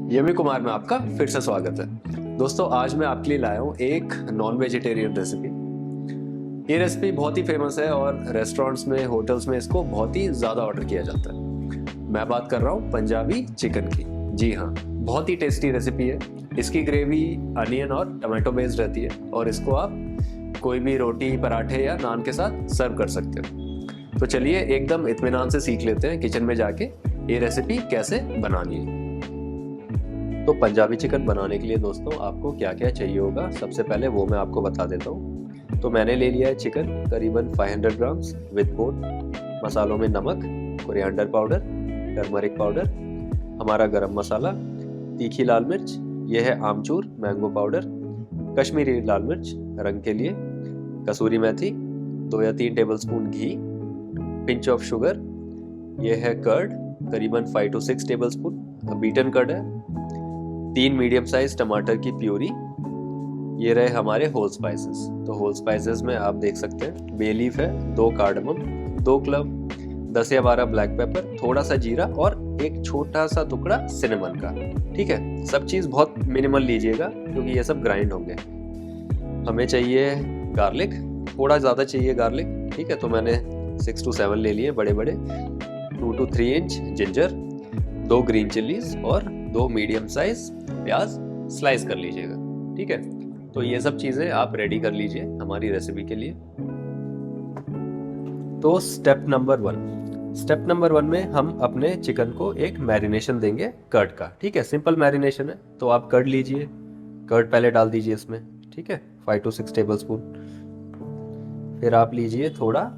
Yummy Kumar में आपका फिर से स्वागत है। दोस्तों, आज मैं आपके लिए लाया हूँ एक नॉन वेजिटेरियन रेसिपी। ये रेसिपी बहुत ही फेमस है और रेस्टोरेंट्स में, होटल्स में इसको बहुत ही ज़्यादा ऑर्डर किया जाता है। मैं बात कर रहा हूँ पंजाबी चिकन की। जी हाँ, बहुत ही टेस्टी रेसिपी है। इसकी ग्रेवी अनियन और टमाटो बेस्ड रहती है और इसको आप कोई भी रोटी, पराठे या नान के साथ सर्व कर सकते हो। तो चलिए एकदम इत्मीनान से सीख लेते हैं किचन में जाके ये रेसिपी कैसे बनानी है। तो पंजाबी चिकन बनाने के लिए दोस्तों आपको क्या क्या चाहिए होगा, सबसे पहले वो मैं आपको बता देता हूँ। तो मैंने ले लिया है चिकन करीबन 500 ग्राम्स विद बोन। मसालों में नमक, कोरिएंडर पाउडर, टर्मरिक पाउडर, हमारा गरम मसाला, तीखी लाल मिर्च, यह है आमचूर मैंगो पाउडर, कश्मीरी लाल मिर्च रंग के लिए, कसूरी मेथी, 2 या 3 tablespoon ghee, pinch of sugar, यह है कर्ड करीबन 5 to 6 टेबलस्पून, बीटन कर्ड है, 3 मीडियम साइज टमाटर की प्यूरी। ये रहे हमारे होल स्पाइसेस। तो होल स्पाइसेस में आप देख सकते हैं बे लीफ है, 2 कार्डमम, 2 क्लव, 10 या 12 ब्लैक पेपर, थोड़ा सा जीरा और एक छोटा सा टुकड़ा सिनेमन का। ठीक है, सब चीज़ बहुत मिनिमल लीजिएगा क्योंकि ये सब ग्राइंड होंगे। हमें चाहिए गार्लिक, थोड़ा ज़्यादा चाहिए गार्लिक। ठीक है, तो मैंने 6 to 7 ले लिए बड़े बड़े। 2 to 3 inch ginger, 2 green chillies और 2 मीडियम साइज प्याज स्लाइस कर लीजिएगा। ठीक है, तो ये सब चीज़ें आप रेडी कर लीजिए हमारी रेसिपी के लिए। तो स्टेप नंबर 1 में हम अपने चिकन को एक मैरिनेशन देंगे कर्ड का। ठीक है, सिंपल मैरिनेशन है। तो आप कर्ड लीजिए, कर्ड पहले डाल दीजिए इसमें। ठीक है, 5 to 6 टेबलस्पून। फिर आप लीजिए थोड़ा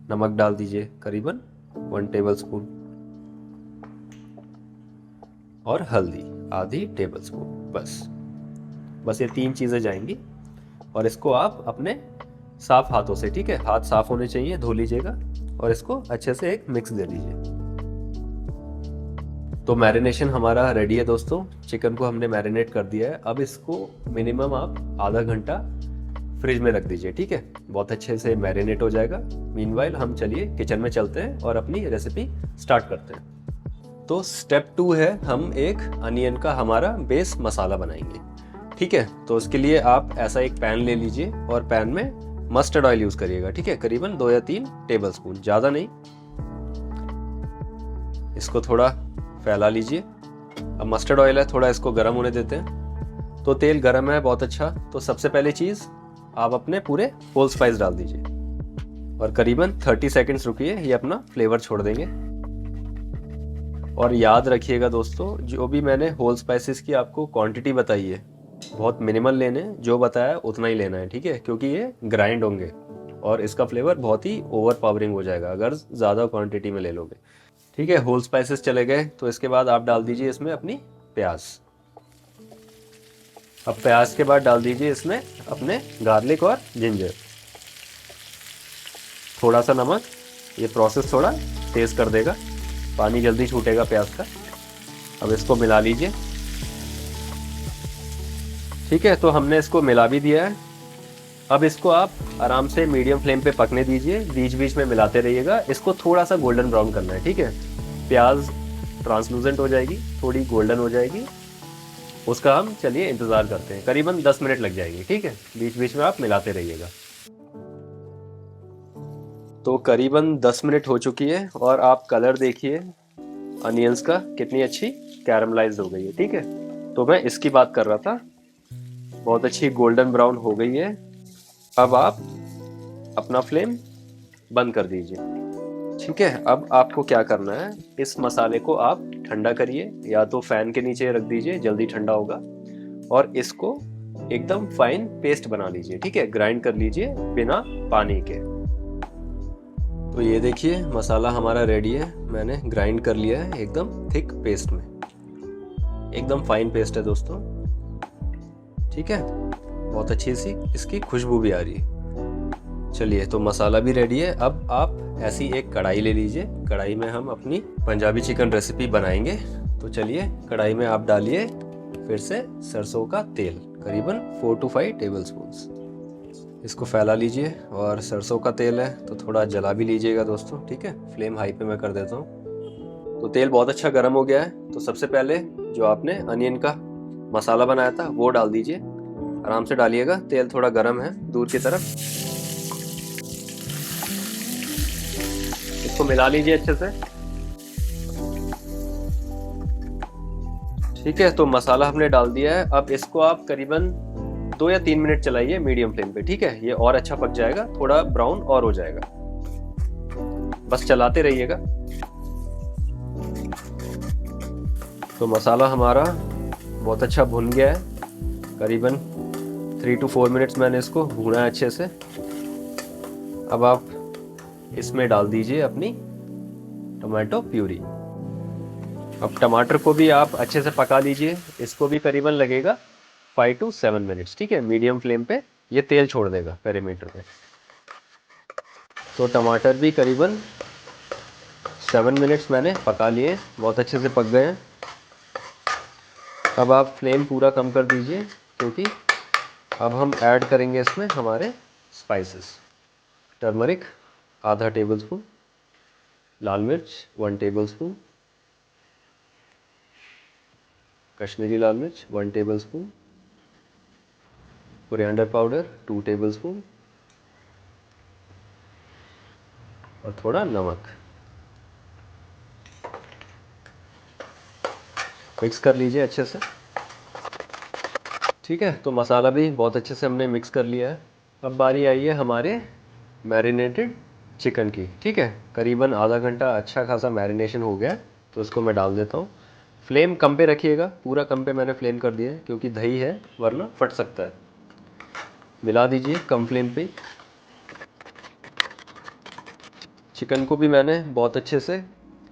नमक डाल दीजिए करीबन 1 टेबलस्पून, और हल्दी आधी टेबलस्पून। बस ये 3 चीज़ें जाएंगी और इसको आप अपने साफ हाथों से, ठीक है, हाथ साफ होने चाहिए, धो लीजिएगा और इसको अच्छे से एक मिक्स दे दीजिए। तो मैरिनेशन हमारा रेडी है दोस्तों। चिकन को हमने मैरिनेट कर दिया है। अब इसको मिनिमम आप आधा घंटा फ्रिज में रख दीजिए। ठीक है, बहुत अच्छे से मैरिनेट हो जाएगा। मीनवाइल हम चलिए किचन में चलते हैं और अपनी रेसिपी स्टार्ट करते हैं। तो स्टेप 2 है, हम एक अनियन का हमारा बेस मसाला बनाएंगे। ठीक है, तो उसके लिए आप ऐसा एक पैन ले लीजिए और पैन में मस्टर्ड ऑयल यूज करिएगा। ठीक है, करीबन 2 या 3 टेबलस्पून, ज़्यादा नहीं। इसको थोड़ा फैला लीजिए। अब मस्टर्ड ऑयल है, थोड़ा इसको गर्म होने देते हैं। तो तेल गर्म है बहुत अच्छा। तो सबसे पहले चीज़ आप अपने पूरे होल स्पाइस डाल दीजिए और करीबन 30 सेकेंड्स रुकिए, ये अपना फ्लेवर छोड़ देंगे। और याद रखिएगा दोस्तों, जो भी मैंने होल स्पाइसेस की आपको क्वांटिटी बताई है बहुत मिनिमल लेने, जो बताया उतना ही लेना है। ठीक है, क्योंकि ये ग्राइंड होंगे और इसका फ्लेवर बहुत ही ओवर पावरिंग हो जाएगा अगर ज़्यादा क्वांटिटी में ले लोगे। ठीक है, होल स्पाइसेस चले गए। तो इसके बाद आप डाल दीजिए इसमें अपनी प्याज। अब प्याज के बाद डाल दीजिए इसमें अपने गार्लिक और जिंजर, थोड़ा सा नमक। ये प्रोसेस थोड़ा तेज़ कर देगा, पानी जल्दी छूटेगा प्याज का। अब इसको मिला लीजिए। ठीक है, तो हमने इसको मिला भी दिया है। अब इसको आप आराम से मीडियम फ्लेम पे पकने दीजिए, बीच बीच में मिलाते रहिएगा। इसको थोड़ा सा गोल्डन ब्राउन करना है। ठीक है, प्याज ट्रांसलूसेंट हो जाएगी, थोड़ी गोल्डन हो जाएगी, उसका हम चलिए इंतज़ार करते हैं। करीबन 10 मिनट लग जाएगी। ठीक है, बीच बीच में आप मिलाते रहिएगा। तो करीबन 10 मिनट हो चुकी है और आप कलर देखिए अनियंस का, कितनी अच्छी कैरमलाइज हो गई है। ठीक है, तो मैं इसकी बात कर रहा था, बहुत अच्छी गोल्डन ब्राउन हो गई है। अब आप अपना फ्लेम बंद कर दीजिए। ठीक है, अब आपको क्या करना है, इस मसाले को आप ठंडा करिए, या तो फैन के नीचे रख दीजिए, जल्दी ठंडा होगा, और इसको एकदम फाइन पेस्ट बना लीजिए। ठीक है, ग्राइंड कर लीजिए बिना पानी के। तो ये देखिए मसाला हमारा रेडी है, मैंने ग्राइंड कर लिया है एकदम थिक पेस्ट में, एकदम फाइन पेस्ट है दोस्तों। ठीक है, बहुत अच्छी सी इसकी खुशबू भी आ रही है। चलिए, तो मसाला भी रेडी है। अब आप ऐसी एक कढ़ाई ले लीजिए। कढ़ाई में हम अपनी पंजाबी चिकन रेसिपी बनाएंगे। तो चलिए, कढ़ाई में आप डालिए फिर से सरसों का तेल, करीबन 4 to 5 टेबलस्पून। इसको फैला लीजिए, और सरसों का तेल है तो थोड़ा जला भी लीजिएगा दोस्तों। ठीक है, फ्लेम हाई पे मैं कर देता हूँ। तो तेल बहुत अच्छा गर्म हो गया है। तो सबसे पहले जो आपने अनियन का मसाला बनाया था वो डाल दीजिए। आराम से डालिएगा, तेल थोड़ा गर्म है दूर की तरफ। इसको मिला लीजिए अच्छे से। ठीक है, तो मसाला हमने डाल दिया है। अब इसको आप करीबन 2 या 3 मिनट चलाइए मीडियम फ्लेम पे। ठीक है, ये और अच्छा पक जाएगा, थोड़ा ब्राउन और हो जाएगा। बस चलाते रहिएगा। तो मसाला हमारा बहुत अच्छा भुन गया है। करीबन 3 to 4 मिनट्स मैंने इसको भूना है अच्छे से। अब आप इसमें डाल दीजिए अपनी टमाटो प्यूरी। अब टमाटर को भी आप अच्छे से पका लीजिए। इसको भी करीबन लगेगा 5 to 7 मिनट्स। ठीक है, मीडियम फ्लेम पे ये तेल छोड़ देगा पेरीमीटर पे। तो टमाटर भी करीबन 7 मिनट्स मैंने पका लिए, बहुत अच्छे से पक गए हैं। अब आप फ्लेम पूरा कम कर दीजिए, क्योंकि अब हम ऐड करेंगे इसमें हमारे स्पाइसेस। टर्मरिक आधा टेबलस्पून, लाल मिर्च 1 टेबलस्पून, कश्मीरी लाल मिर्च 1 टेबलस्पून, कोरिएंडर पाउडर 2 टेबलस्पून और थोड़ा नमक। मिक्स कर लीजिए अच्छे से। ठीक है, तो मसाला भी बहुत अच्छे से हमने मिक्स कर लिया है। अब बारी आई है हमारे मैरिनेटेड चिकन की। ठीक है, करीबन आधा घंटा अच्छा खासा मैरिनेशन हो गया है। तो इसको मैं डाल देता हूँ। फ्लेम कम पे रखिएगा, पूरा कम पे मैंने फ्लेम कर दिया है, क्योंकि दही है वरना फट सकता है। मिला दीजिए कम फ्लेम पे। चिकन को भी मैंने बहुत अच्छे से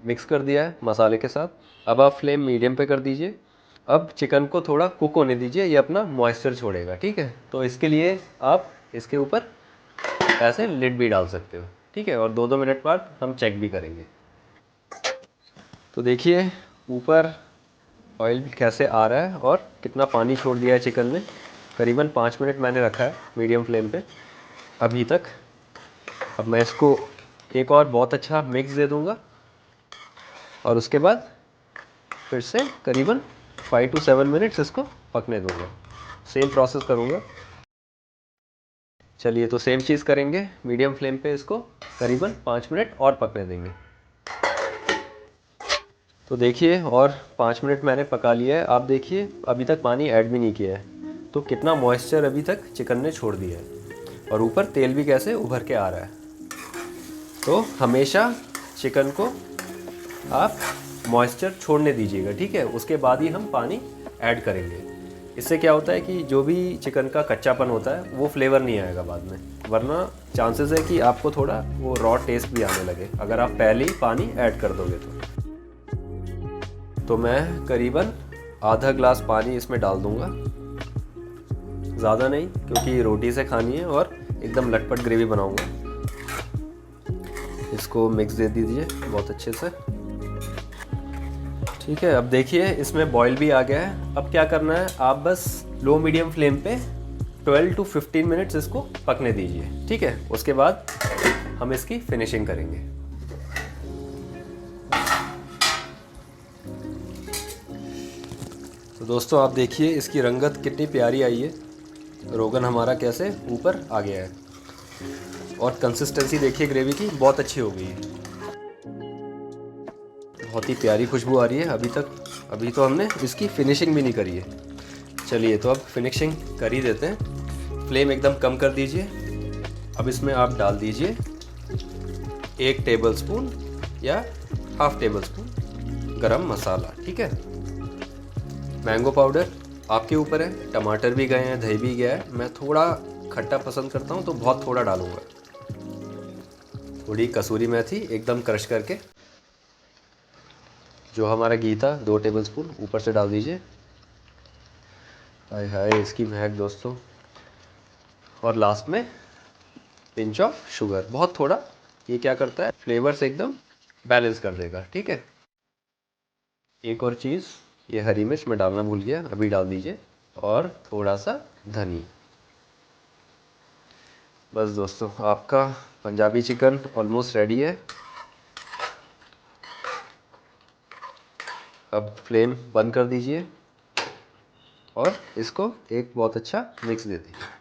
मिक्स कर दिया है मसाले के साथ। अब आप फ्लेम मीडियम पे कर दीजिए। अब चिकन को थोड़ा कुक होने दीजिए, ये अपना मॉइस्चर छोड़ेगा। ठीक है, तो इसके लिए आप इसके ऊपर ऐसे लिड भी डाल सकते हो। ठीक है, और 2-2 मिनट बाद हम चेक भी करेंगे। तो देखिए ऊपर ऑयल कैसे आ रहा है और कितना पानी छोड़ दिया है चिकन ने। करीबन 5 मिनट मैंने रखा है मीडियम फ्लेम पे अभी तक। अब मैं इसको एक और बहुत अच्छा मिक्स दे दूंगा और उसके बाद फिर से करीबन 5 to 7 मिनट्स इसको पकने दूंगा। सेम प्रोसेस करूंगा। चलिए, तो सेम चीज़ करेंगे, मीडियम फ्लेम पे इसको करीबन 5 मिनट और पकने देंगे। तो देखिए, और 5 मिनट मैंने पका लिया है। आप देखिए अभी तक पानी ऐड भी नहीं किया है, तो कितना मॉइस्चर अभी तक चिकन ने छोड़ दिया है और ऊपर तेल भी कैसे उभर के आ रहा है। तो हमेशा चिकन को आप मॉइस्चर छोड़ने दीजिएगा। ठीक है, उसके बाद ही हम पानी ऐड करेंगे। इससे क्या होता है कि जो भी चिकन का कच्चापन होता है वो फ्लेवर नहीं आएगा बाद में, वरना चांसेस है कि आपको थोड़ा वो रॉ टेस्ट भी आने लगे अगर आप पहले ही पानी ऐड कर दोगे तो मैं करीबन आधा ग्लास पानी इसमें डाल दूंगा, ज़्यादा नहीं, क्योंकि रोटी से खानी है और एकदम लटपट ग्रेवी बनाऊंगा। इसको मिक्स दे दीजिए बहुत अच्छे से। ठीक है, अब देखिए इसमें बॉईल भी आ गया है। अब क्या करना है, आप बस लो मीडियम फ्लेम पे 12 to 15 मिनट्स इसको पकने दीजिए। ठीक है, उसके बाद हम इसकी फिनिशिंग करेंगे। तो दोस्तों आप देखिए इसकी रंगत कितनी प्यारी आई है। रोगन हमारा कैसे ऊपर आ गया है और कंसिस्टेंसी देखिए ग्रेवी की बहुत अच्छी हो गई है। बहुत ही प्यारी खुशबू आ रही है अभी तक। अभी तो हमने इसकी फिनिशिंग भी नहीं करी है। चलिए, तो अब फिनिशिंग कर ही देते हैं। फ्लेम एकदम कम कर दीजिए। अब इसमें आप डाल दीजिए 1 टेबलस्पून या हाफ टेबलस्पून गरम मसाला। ठीक है, मैंगो पाउडर आपके ऊपर है। टमाटर भी गए हैं, दही भी गया है। मैं थोड़ा खट्टा पसंद करता हूँ तो बहुत थोड़ा डालूंगा। थोड़ी कसूरी मेथी एकदम क्रश करके। जो हमारा घी था 2 टेबलस्पून ऊपर से डाल दीजिए। हाय हाय इसकी महक दोस्तों। और लास्ट में पिंच ऑफ शुगर, बहुत थोड़ा। ये क्या करता है, फ्लेवर से एकदम बैलेंस कर देगा। ठीक है, एक और चीज़, ये हरी मिर्च मैं डालना भूल गया, अभी डाल दीजिए। और थोड़ा सा धनी। बस दोस्तों, आपका पंजाबी चिकन ऑलमोस्ट रेडी है। अब फ्लेम बंद कर दीजिए और इसको एक बहुत अच्छा मिक्स दे दीजिए।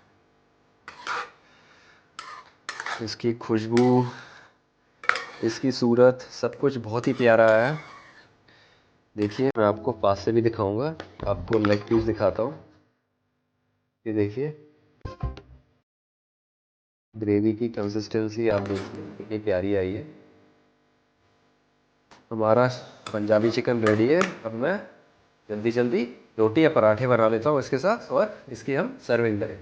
इसकी खुशबू, इसकी सूरत, सब कुछ बहुत ही प्यारा है। देखिए मैं आपको पास से भी दिखाऊंगा, आपको लेग पीस दिखाता हूँ। ये देखिए ग्रेवी की कंसिस्टेंसी आप देखिए कितनी प्यारी आई है। हमारा पंजाबी चिकन रेडी है। अब मैं जल्दी जल्दी रोटी या पराठे बना लेता हूँ इसके साथ और इसकी हम सर्विंग करें।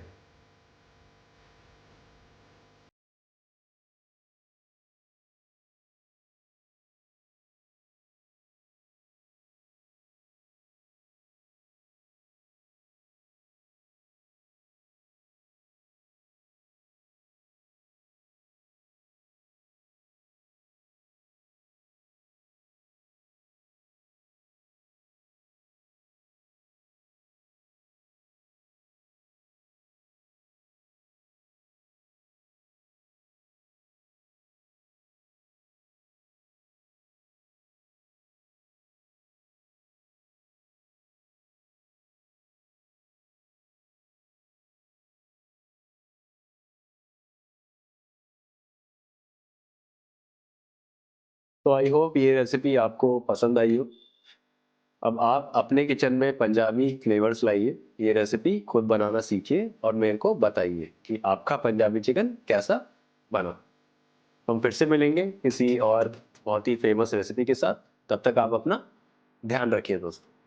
तो आई होप ये रेसिपी आपको पसंद आई हो। अब आप अपने किचन में पंजाबी फ्लेवर्स लाइए, ये रेसिपी खुद बनाना सीखिए और मेरे को बताइए कि आपका पंजाबी चिकन कैसा बना। हम फिर से मिलेंगे किसी और बहुत ही फेमस रेसिपी के साथ। तब तक आप अपना ध्यान रखिए दोस्तों।